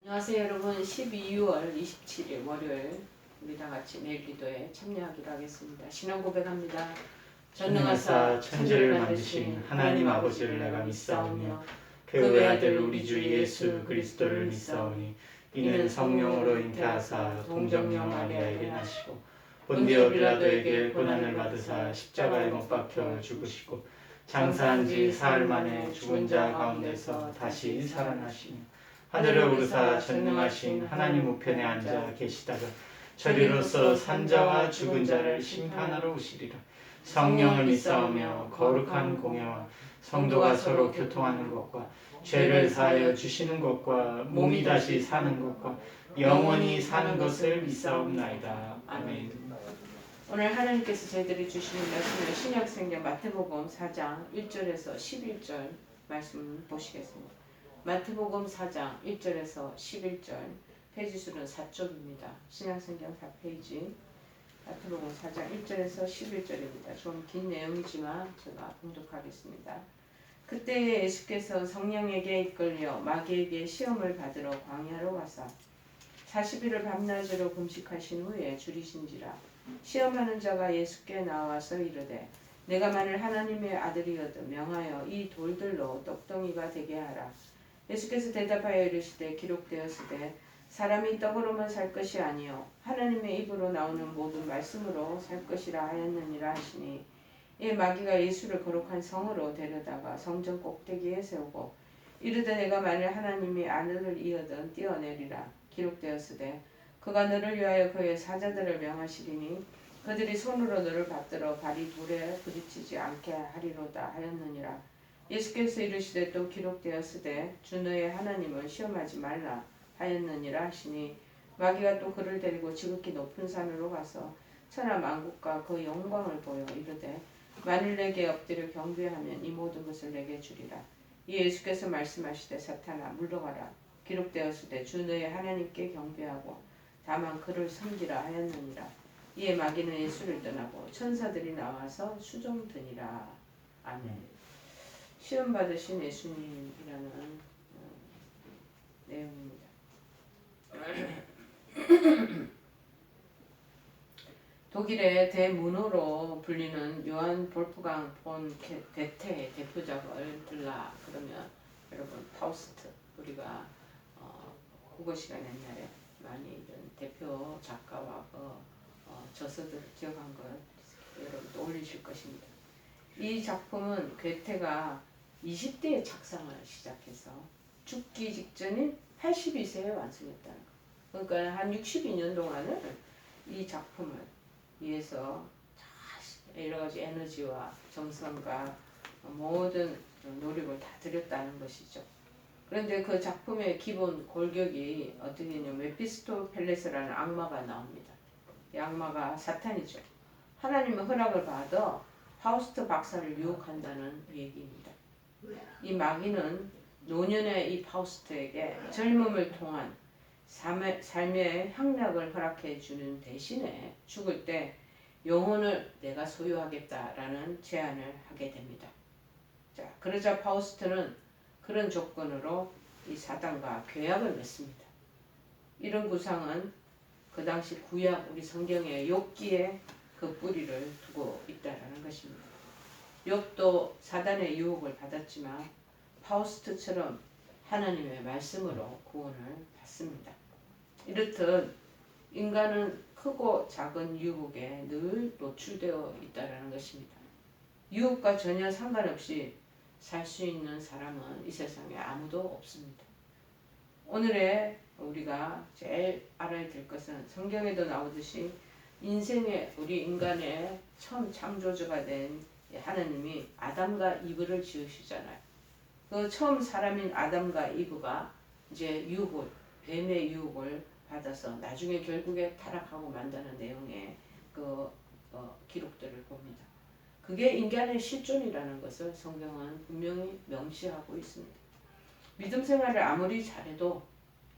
안녕하세요 여러분. 12월 27일 월요일 우리 다같이 내일 기도에 참여하기로 하겠습니다. 신앙 고백합니다. 전능하사 천지를 만드신 하나님 아버지를 내가 믿사오며 그 외아들 우리 주 예수 그리스도를 믿사오니 이는 성령으로 잉태하사 동정녀 마리아에게 나시고 본디오 빌라도에게 고난을 받으사 십자가에 못 박혀 죽으시고 장사한 지 사흘 만에 죽은 자 가운데서 다시 살아나시며 하늘에 오르사 전능하신 하나님 우편에 앉아 계시다가 저리로서 산자와 죽은 자를 심판하러 오시리라. 성령을 믿사오며 거룩한 공예와 성도가 서로 교통하는 것과 죄를 사하여 주시는 것과 몸이 다시 사는 것과 영원히 사는 것을 믿사옵나이다. 아멘. 오늘 하나님께서 저희들이 주시는 말씀은 신약성경 마태복음 4장 1절에서 11절 말씀 보시겠습니다. 마태복음 4장 1절에서 11절, 페이지수는 4쪽입니다. 신약성경 4페이지, 마태복음 4장 1절에서 11절입니다. 좀 긴 내용이지만 제가 봉독하겠습니다. 그때 예수께서 성령에게 이끌려 마귀에게 시험을 받으러 광야로 가사 40일을 밤낮으로 금식하신 후에 줄이신지라. 시험하는 자가 예수께 나와서 이르되 내가 만일 하나님의 아들이어도 명하여 이 돌들로 떡덩이가 되게 하라. 예수께서 대답하여 이르시되 기록되었으되 사람이 떡으로만 살 것이 아니요 하나님의 입으로 나오는 모든 말씀으로 살 것이라 하였느니라 하시니, 이 마귀가 예수를 거룩한 성으로 데려다가 성전 꼭대기에 세우고 이르되 내가 만일 하나님의 아들이거든 뛰어내리라. 기록되었으되 그가 너를 위하여 그의 사자들을 명하시리니 그들이 손으로 너를 받들어 발이 돌에 부딪히지 않게 하리로다 하였느니라. 예수께서 이르시되 또 기록되었으되 주 너의 하나님을 시험하지 말라 하였느니라 하시니, 마귀가 또 그를 데리고 지극히 높은 산으로 가서 천하 만국과 그 영광을 보여 이르되 만일 내게 엎드려 경배하면 이 모든 것을 내게 주리라. 이 예수께서 말씀하시되 사탄아 물러가라. 기록되었으되 주 너의 하나님께 경배하고 다만 그를 섬기라 하였느니라. 이에 마귀는 예수를 떠나고 천사들이 나와서 수종드니라. 아멘. 시험 받으신 예수님이라는 내용입니다. 독일의 대문호로 불리는 요한 볼프강 폰 게테의 대표작을 들라 그러면 여러분 파우스트, 우리가 국어 시간 옛날에 많이 이런 대표 작가와 저서들을 기억한 걸 여러분 떠올리실 것입니다. 이 작품은 괴테가 20대에 작성을 시작해서 죽기 직전인 82세에 완성했다는 거. 그러니까 한 62년 동안을 이 작품을 위해서 여러 가지 에너지와 정성과 모든 노력을 다 들였다는 것이죠. 그런데 그 작품의 기본 골격이 어떻게 되냐면 메피스토펠레스라는 악마가 나옵니다. 이 악마가 사탄이죠. 하나님의 허락을 받아 파우스트 박사를 유혹한다는 얘기입니다. 이 마귀는 노년의 이 파우스트에게 젊음을 통한 삶의 향락을 허락해 주는 대신에 죽을 때 영혼을 내가 소유하겠다라는 제안을 하게 됩니다. 자, 그러자 파우스트는 그런 조건으로 이 사단과 계약을 맺습니다. 이런 구상은 그 당시 구약 우리 성경의 욥기에 그 뿌리를 두고 있다라는 것입니다. 욥도 사단의 유혹을 받았지만 파우스트처럼 하나님의 말씀으로 구원을 받습니다. 이렇듯 인간은 크고 작은 유혹에 늘 노출되어 있다는 것입니다. 유혹과 전혀 상관없이 살 수 있는 사람은 이 세상에 아무도 없습니다. 오늘의 우리가 제일 알아야 될 것은 성경에도 나오듯이 인생의 우리 인간의 처음 창조주가 된 하나님이 아담과 이브를 지으시잖아요. 그 처음 사람인 아담과 이브가 이제 뱀의 유혹을 받아서 나중에 결국에 타락하고 만다는 내용의 기록들을 봅니다. 그게 인간의 실존이라는 것을 성경은 분명히 명시하고 있습니다. 믿음 생활을 아무리 잘해도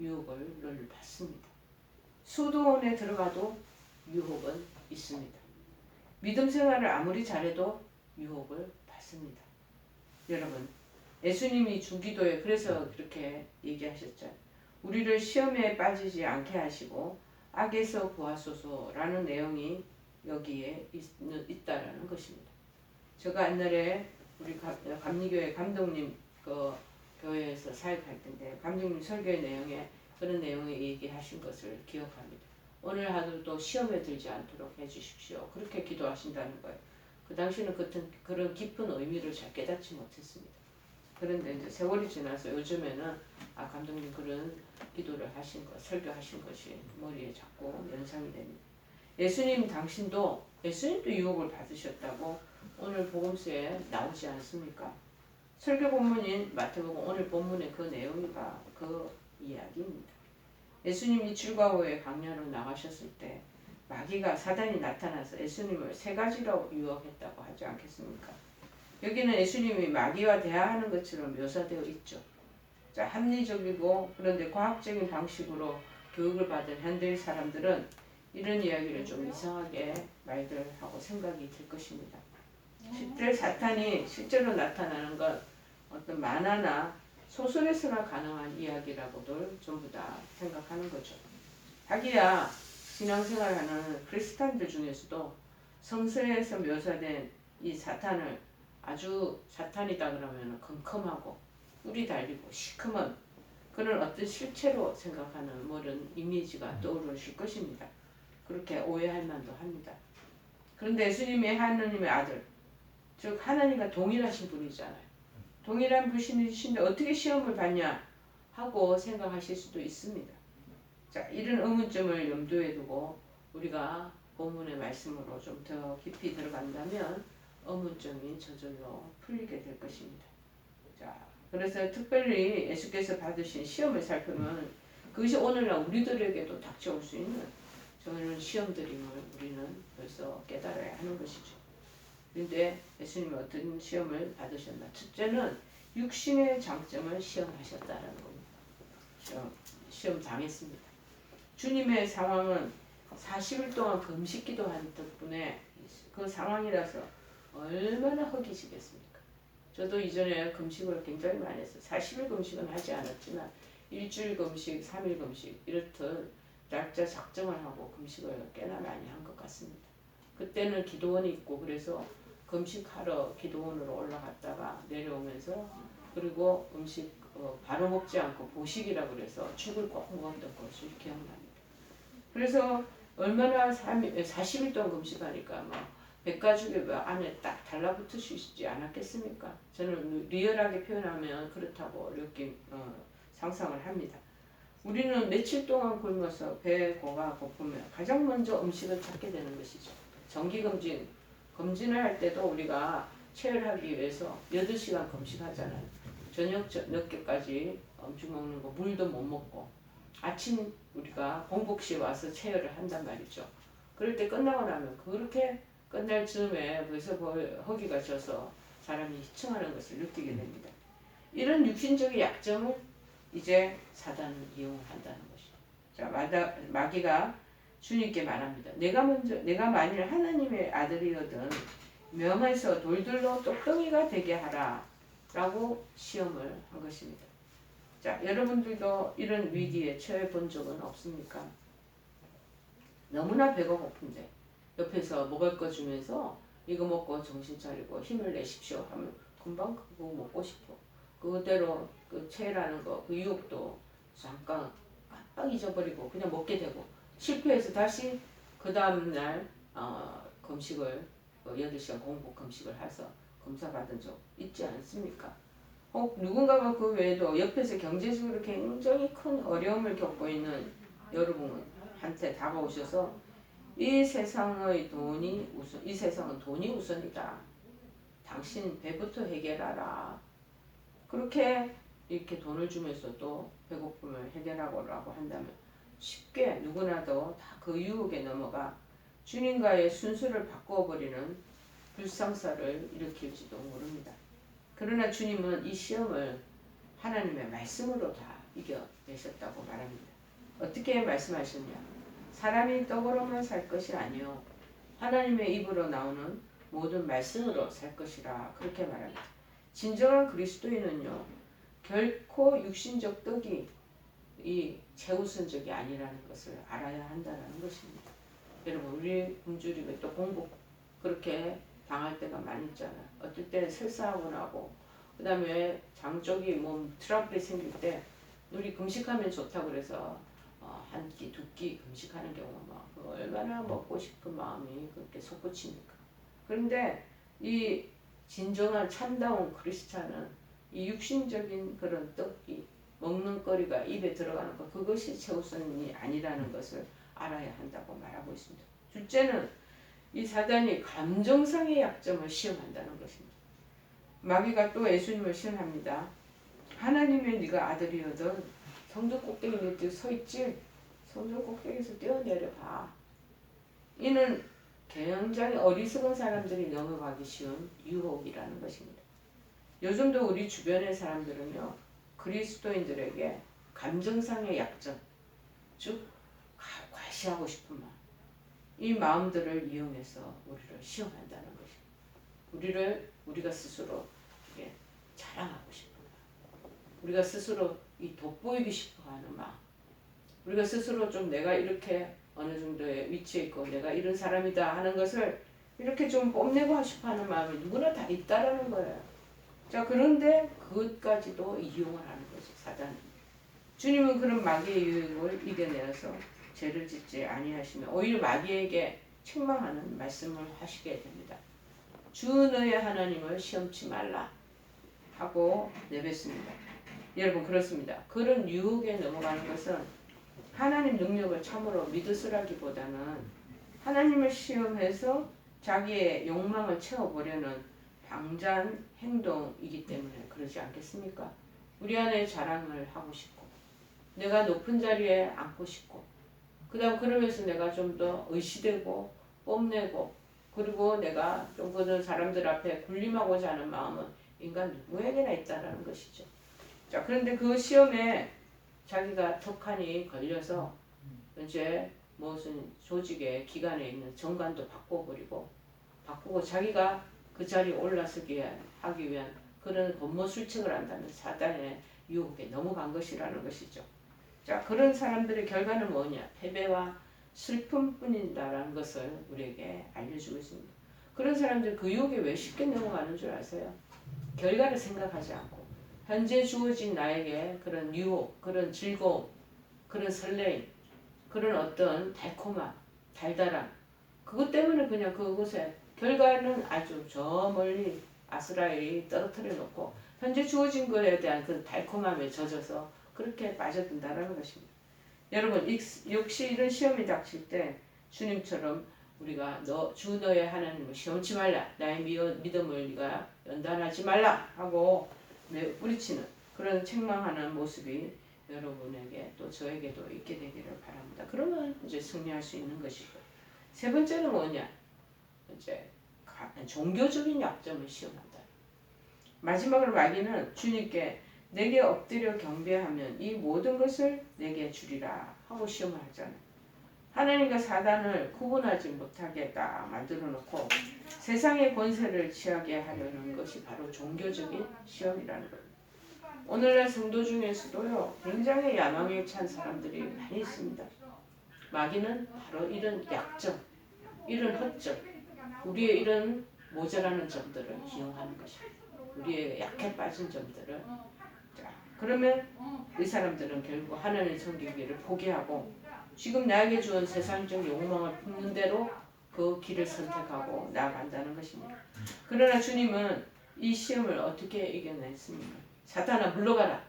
유혹을 늘 받습니다. 수도원에 들어가도 유혹은 있습니다. 믿음 생활을 아무리 잘해도 유혹을 받습니다. 여러분, 예수님이 중기도에 그래서 그렇게 얘기하셨죠. 우리를 시험에 빠지지 않게 하시고 악에서 구하소서라는 내용이 여기에 있다라는 것입니다. 제가 옛날에 우리 감리교회 감독님 그 교회에서 사역할 때인데 감독님 설교의 내용에 그런 내용을 얘기하신 것을 기억합니다. 오늘 하루도 시험에 들지 않도록 해주십시오. 그렇게 기도하신다는 거예요. 그 당시는 그런 깊은 의미를 잘 깨닫지 못했습니다. 그런데 이제 세월이 지나서 요즘에는 감독님 그런 기도를 하신 것, 설교하신 것이 머리에 자꾸 연상이 됩니다. 예수님도 유혹을 받으셨다고 오늘 복음서에 나오지 않습니까? 설교 본문인 마태복음 오늘 본문의 그 내용이가 그 이야기입니다. 예수님이 줄과 후에 광야로 나가셨을 때 마귀가 사단이 나타나서 예수님을 세 가지로 유혹했다고 하지 않겠습니까? 여기는 예수님이 마귀와 대화하는 것처럼 묘사되어 있죠. 자, 합리적이고 그런데 과학적인 방식으로 교육을 받은 현대의 사람들은 이런 이야기를 좀 이상하게 말들 하고 생각이 들 것입니다. 실제 사탄이 실제로 나타나는 건 어떤 만화나 소설에서나 가능한 이야기라고들 전부 다 생각하는 거죠. 하기야 신앙생활하는 크리스찬들 중에서도 성서에서 묘사된 이 사탄을 아주 사탄이다 그러면 컴컴하고 뿔이 달리고 시커먼 그런 어떤 실체로 생각하는 그런 이미지가 떠오르실 것입니다. 그렇게 오해할 만도 합니다. 그런데 예수님이 하나님의 아들, 즉 하나님과 동일하신 분이잖아요. 동일한 분이신데 어떻게 시험을 받냐 하고 생각하실 수도 있습니다. 자, 이런 의문점을 염두에 두고 우리가 본문의 말씀으로 좀 더 깊이 들어간다면 의문점이 저절로 풀리게 될 것입니다. 자, 그래서 특별히 예수께서 받으신 시험을 살펴보면 그것이 오늘날 우리들에게도 닥쳐올 수 있는 저는 시험들임을 우리는 벌써 깨달아야 하는 것이죠. 그런데 예수님이 어떤 시험을 받으셨나? 첫째는 육신의 장점을 시험하셨다는 겁니다. 시험 당했습니다. 주님의 상황은 40일 동안 금식 기도한 덕분에 그 상황이라서 얼마나 허기지겠습니까? 저도 이전에 금식을 굉장히 많이 했어요. 40일 금식은 하지 않았지만 일주일 금식, 3일 금식 이렇듯 날짜 작정을 하고 금식을 꽤나 많이 한 것 같습니다. 그때는 기도원이 있고 그래서 금식하러 기도원으로 올라갔다가 내려오면서 그리고 음식 바로 먹지 않고 보식이라고 그래서 죽을 꼭 먹었던 것을 기억납니다. 그래서 얼마나 40일 동안 금식하니까 백가죽에 안에 딱 달라붙을 수 있지 않았겠습니까? 저는 리얼하게 표현하면 그렇다고 이렇게 상상을 합니다. 우리는 며칠 동안 굶어서 배, 고가 고프면 가장 먼저 음식을 찾게 되는 것이죠. 정기검진을 할 때도 우리가 체열하기 위해서 8시간 금식하잖아요. 저녁 늦게까지 음식 먹는 거 물도 못 먹고 아침 우리가 공복시에 와서 체열을 한단 말이죠. 그럴 때 끝나고 나면 그렇게 끝날 즈음에 벌써 허기가 져서 사람이 희청하는 것을 느끼게 됩니다. 이런 육신적인 약점을 이제 사단은 이용을 한다는 것이죠. 자, 마귀가 주님께 말합니다. 내가 만일 하나님의 아들이거든 명에서 돌들로 똑덩이가 되게 하라 라고 시험을 한 것입니다. 자, 여러분들도 이런 위기에 처해 본 적은 없습니까? 너무나 배가 고픈데 옆에서 먹을 거 주면서 이거 먹고 정신 차리고 힘을 내십시오 하면 금방 그거 먹고 싶어. 그대로 그 체라는 거, 그 유혹도 잠깐 깜빡 잊어버리고 그냥 먹게 되고 실패해서 다시 그 다음날 금식을 8시간 공복 금식을 해서 검사받은 적 있지 않습니까? 누군가가 그 외에도 옆에서 경제적으로 굉장히 큰 어려움을 겪고 있는 여러분한테 다가오셔서 이 세상은 돈이 우선이다. 당신 배부터 해결하라. 그렇게 이렇게 돈을 주면서도 배고픔을 해결하라고 한다면 쉽게 누구나도 다 그 유혹에 넘어가 주님과의 순서를 바꿔버리는 불상사를 일으킬지도 모릅니다. 그러나 주님은 이 시험을 하나님의 말씀으로 다 이겨내셨다고 말합니다. 어떻게 말씀하셨냐? 사람이 떡으로만 살 것이 아니요 하나님의 입으로 나오는 모든 말씀으로 살 것이라 그렇게 말합니다. 진정한 그리스도인은요 결코 육신적 떡이 이 최우선적이 아니라는 것을 알아야 한다는 것입니다. 여러분 우리 굶주림에 또 공복 그렇게 당할 때가 많이 있잖아요. 어떨 때는 설사하고 나고 그 다음에 장 쪽이 몸 트러블이 생길 때 우리 금식하면 좋다고 그래서 한 끼, 두 끼 금식하는 경우가 많고 얼마나 먹고 싶은 마음이 그렇게 솟구칩니까. 그런데 이 진정한 참다운 크리스찬은 이 육신적인 그런 떡이 먹는 거리가 입에 들어가는 것 그것이 최우선이 아니라는 것을 알아야 한다고 말하고 있습니다. 둘째는 이 사단이 감정상의 약점을 시험한다는 것입니다. 마귀가 또 예수님을 시험합니다. 하나님의 네가 아들이거든 성전 꼭대기에 네 서 있지 성전 꼭대기에서 뛰어내려 봐. 이는 굉장히 어리석은 사람들이 넘어가기 쉬운 유혹이라는 것입니다. 요즘도 우리 주변의 사람들은요 그리스도인들에게 감정상의 약점 즉 과시하고 싶은 마음 이 마음들을 이용해서 우리를 시험한다는 것입니다. 우리가 스스로 자랑하고 싶은 마음 우리가 스스로 돋보이기 싶어하는 마음 우리가 스스로 좀 내가 이렇게 어느 정도의 위치에 있고 내가 이런 사람이다 하는 것을 이렇게 좀 뽐내고 싶어하는 마음이 누구나 다 있다라는 거예요. 자 그런데 그것까지도 이용을 하는 거죠. 사단이. 주님은 그런 마귀의 유혹을 이겨내어서 죄를 짓지 아니하시며 오히려 마귀에게 책망하는 말씀을 하시게 됩니다. 주 너의 하나님을 시험치 말라 하고 내뱉습니다. 여러분 그렇습니다. 그런 유혹에 넘어가는 것은 하나님 능력을 참으로 믿으시라기보다는 하나님을 시험해서 자기의 욕망을 채워보려는 방자한 행동이기 때문에 그러지 않겠습니까? 우리 안에 자랑을 하고 싶고 내가 높은 자리에 앉고 싶고 그 다음 그러면서 내가 좀 더 의시되고 뽐내고 그리고 내가 좀 그런 사람들 앞에 군림하고자 하는 마음은 인간 누구에게나 있다는 것이죠. 자 그런데 그 시험에 자기가 턱하니 걸려서 이제 무슨 조직의 기관에 있는 정관도 바꾸고 자기가 그 자리에 올라서게 하기 위한 그런 권모술책을 한다는 사단의 유혹에 넘어간 것이라는 것이죠. 자 그런 사람들의 결과는 뭐냐? 패배와 슬픔뿐이다라는 것을 우리에게 알려주고 있습니다. 그런 사람들 그 유혹에 왜 쉽게 넘어가는 줄 아세요? 결과를 생각하지 않고 현재 주어진 나에게 그런 유혹, 그런 즐거움, 그런 설레임, 그런 어떤 달콤함, 달달함 그것 때문에 그냥 그곳에 결과는 아주 저 멀리 아스라엘이 떨어뜨려 놓고 현재 주어진 것에 대한 그 달콤함에 젖어서 그렇게 빠져든다는 것입니다. 여러분 역시 이런 시험이 닥칠 때 주님처럼 우리가 주 너의 하나님을 시험치 말라 나의 믿음을 네가 연단하지 말라 하고 뿌리치는 그런 책망하는 모습이 여러분에게 또 저에게도 있게 되기를 바랍니다. 그러면 이제 승리할 수 있는 것이고 세 번째는 뭐냐? 이제 종교적인 약점을 시험한다. 마지막으로 마귀는 주님께 내게 엎드려 경배하면 이 모든 것을 내게 주리라 하고 시험을 하잖아요. 하나님과 사단을 구분하지 못하게 딱 만들어 놓고 세상의 권세를 취하게 하려는 것이 바로 종교적인 시험이라는 거예요. 오늘날 성도 중에서도요 굉장히 야망에 찬 사람들이 많이 있습니다. 마귀는 바로 이런 약점, 이런 허점, 우리의 이런 모자라는 점들을 이용하는 것입니다. 우리의 약해 빠진 점들을 그러면 이 사람들은 결국 하나님 섬기기를 포기하고 지금 나에게 주은 세상적 욕망을 품는 대로 그 길을 선택하고 나아간다는 것입니다. 그러나 주님은 이 시험을 어떻게 이겨냈습니까? 사탄아 물러가라.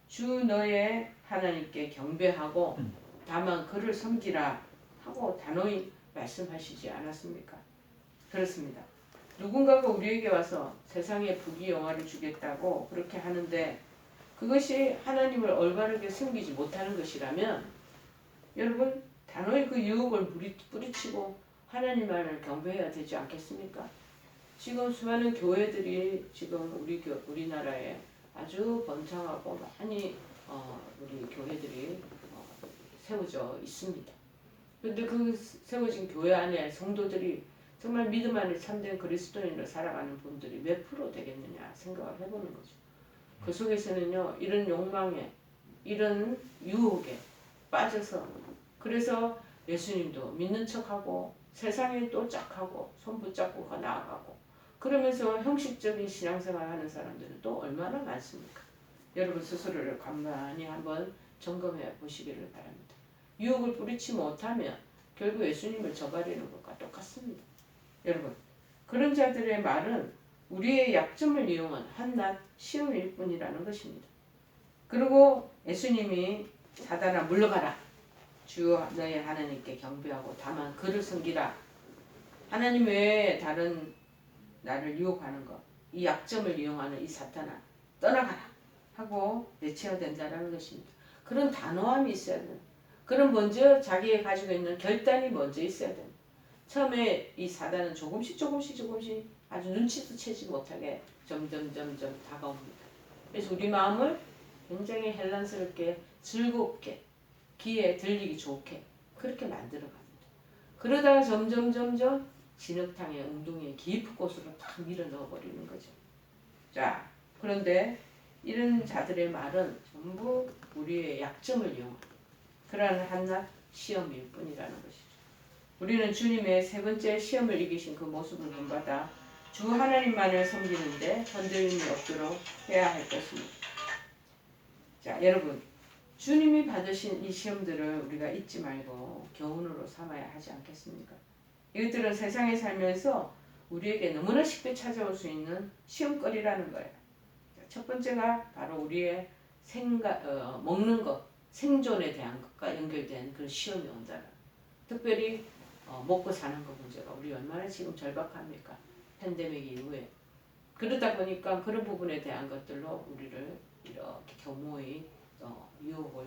주 너의 하나님께 경배하고 다만 그를 섬기라 하고 단호히 말씀하시지 않았습니까? 그렇습니다. 누군가가 우리에게 와서 세상에 부귀영화를 주겠다고 그렇게 하는데 그것이 하나님을 올바르게 섬기지 못하는 것이라면 여러분 단호히 그 유혹을 뿌리치고 하나님만을 경배해야 되지 않겠습니까? 지금 수많은 교회들이 지금 우리나라에 아주 번창하고 많이 우리 교회들이 세워져 있습니다. 그런데 그 세워진 교회 안에 성도들이 정말 믿음 안에 참된 그리스도인으로 살아가는 분들이 몇 프로 되겠느냐 생각을 해보는 거죠. 그 속에서는요 이런 욕망에 이런 유혹에 빠져서 그래서 예수님도 믿는 척하고 세상에 또 짝하고 손 붙잡고 나아가고 그러면서 형식적인 신앙생활 하는 사람들은 또 얼마나 많습니까? 여러분 스스로를 간단히 한번 점검해 보시기를 바랍니다. 유혹을 뿌리치 못하면 결국 예수님을 저버리는 것과 똑같습니다. 여러분 그런 자들의 말은 우리의 약점을 이용한 한낱 시험일 뿐이라는 것입니다. 그리고 예수님이 사단아 물러가라. 주 너의 하나님께 경배하고 다만 그를 섬기라. 하나님 외에 다른 나를 유혹하는 것, 이 약점을 이용하는 이 사탄아 떠나가라 하고 내쳐야 된다는 것입니다. 그런 단호함이 있어야 됩니다. 그런 먼저 자기가 가지고 있는 결단이 먼저 있어야 됩니다. 처음에 이 사단은 조금씩 아주 눈치도 채지 못하게 점점 다가옵니다. 그래서 우리 마음을 굉장히 혼란스럽게 즐겁게 귀에 들리기 좋게 그렇게 만들어 갑니다. 그러다가 점점 진흙탕의 웅덩이의 깊은 곳으로 탁 밀어 넣어버리는 거죠. 자, 그런데 이런 자들의 말은 전부 우리의 약점을 이용한 그러한 한낱 시험일 뿐이라는 것이죠. 우리는 주님의 세 번째 시험을 이기신 그 모습을 본받아 주 하나님만을 섬기는데 흔들림이 없도록 해야 할 것입니다. 자, 여러분 주님이 받으신 이 시험들을 우리가 잊지 말고 교훈으로 삼아야 하지 않겠습니까? 이것들은 세상에 살면서 우리에게 너무나 쉽게 찾아올 수 있는 시험거리라는 거예요. 첫 번째가 바로 우리의 먹는 것, 생존에 대한 것과 연결된 그런 시험이 온다는. 특별히 먹고 사는 것 문제가 우리 얼마나 지금 절박합니까? 팬데믹 이후에. 그러다 보니까 그런 부분에 대한 것들로 우리를 이렇게 교모의 유혹을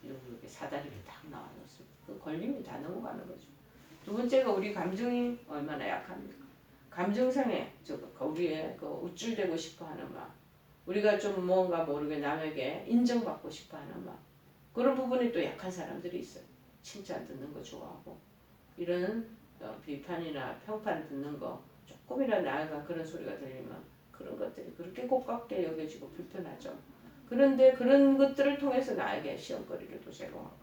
이렇게 사다리를 딱 나와놓습니다. 그 권림이 다 넘어가는 거죠. 두 번째가 우리 감정이 얼마나 약합니까? 감정상에 우리의 그 우쭐대고 싶어하는 마음, 우리가 좀 뭔가 모르게 남에게 인정받고 싶어하는 마음, 그런 부분이 또 약한 사람들이 있어요. 칭찬 듣는 거 좋아하고 이런 비판이나 평판 듣는 거 조금이라도 나아가 그런 소리가 들리면 그런 것들이 그렇게 고깝게 여겨지고 불편하죠. 그런데 그런 것들을 통해서 나에게 시험거리를 또 제공하고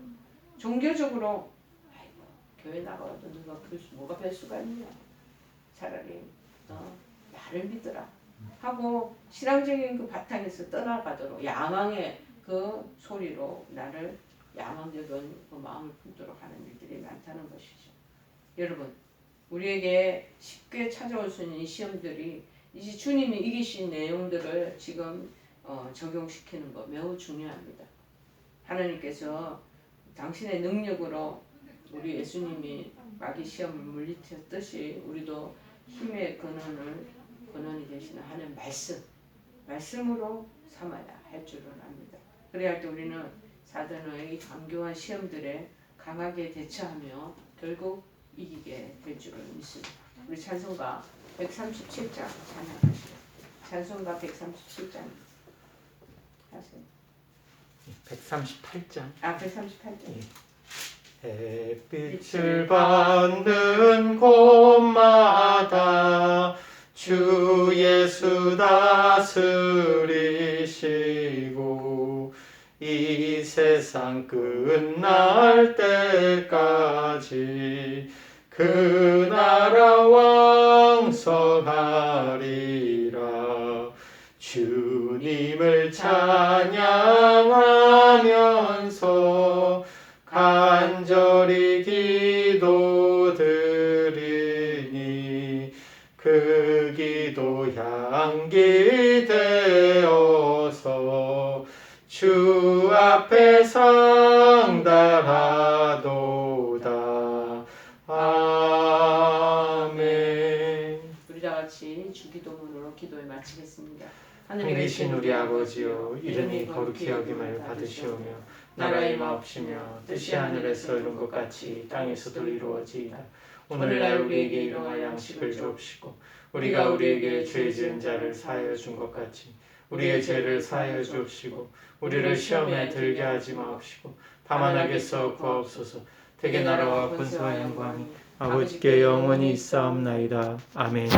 종교적으로 아이고 교회 나가도 누가 뭐가 별 수가 있냐 차라리 나를 믿으라 하고 신앙적인 그 바탕에서 떠나가도록 야망의 그 소리로 나를 야망적인 그 마음을 품도록 하는 일들이 많다는 것이죠. 여러분 우리에게 쉽게 찾아올 수 있는 이 시험들이 이제 주님이 이기신 내용들을 지금 적용시키는 거 매우 중요합니다. 하나님께서 당신의 능력으로 우리 예수님이 마귀 시험을 물리쳤듯이 우리도 힘의 근원이 되시는 하나님 말씀으로 삼아야 할 줄을 압니다. 그래야 할 때 우리는 사단의 강교한 시험들에 강하게 대처하며 결국 이기게 될 줄을 믿습니다. 우리 찬송가 137장 찬양하시죠. 찬송가 137장 하세요. 138장. 138장. 햇빛을 받는 곳마다 주 예수 다스리시고 이 세상 끝날 때까지 그 나라 왕성하리라. 주님을 찬양하면서 간절히 기도드리니 그 기도 향기 되어서 주 앞에 상달하도다. 아멘. 우리 다 같이 주기도문으로 기도에 마치겠습니다. 하늘에 계신 우리 아버지여, 이름이 거룩히 여김을 받으시오며 나라의 마옵시며 뜻이 하늘에서 이룬 것 같이 땅에서도 이루어지이다. 오늘날 우리에게 일용할 양식을 주옵시고 우리가 우리에게 죄 지은 자를 사하여 준 것 같이 우리의 죄를 사하여 주옵시고 우리를 시험에 들게 하지 마옵시고 다만 악에서 구하옵소서. 대개 나라와 권세와 영광이 아버지께 영원히 있사옵나이다. 아멘.